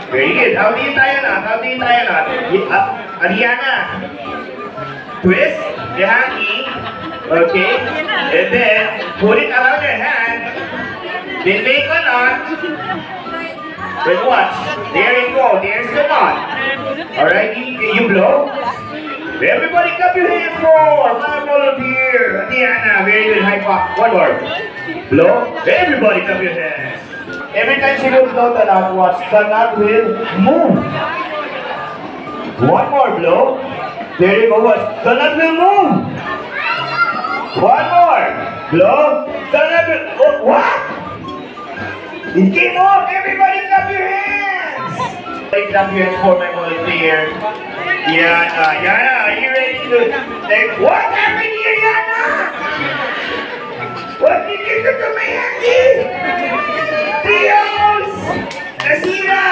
Very good. How do you tie a knot? How do you tie a knot? Ariana. Twist the hanky. Okay. And then put it around your hand. Then make a knot. Then watch. There you go. There's the knot. Alright, you blow. Everybody clap your hands for my volunteer. Diana, very good. High five. One more. Blow. Everybody clap your hands. Every time she will blow the knot, watch. The knot will move. One more blow. There you go. Watch. The knot will move. One more. Blow. The knot will... Oh, what? It came off. Everybody clap your hands. Clap your hands for my volunteer. Yana, are you ready to take... What happened here, Yana? What did you do to my hanky? Trios! Nasira!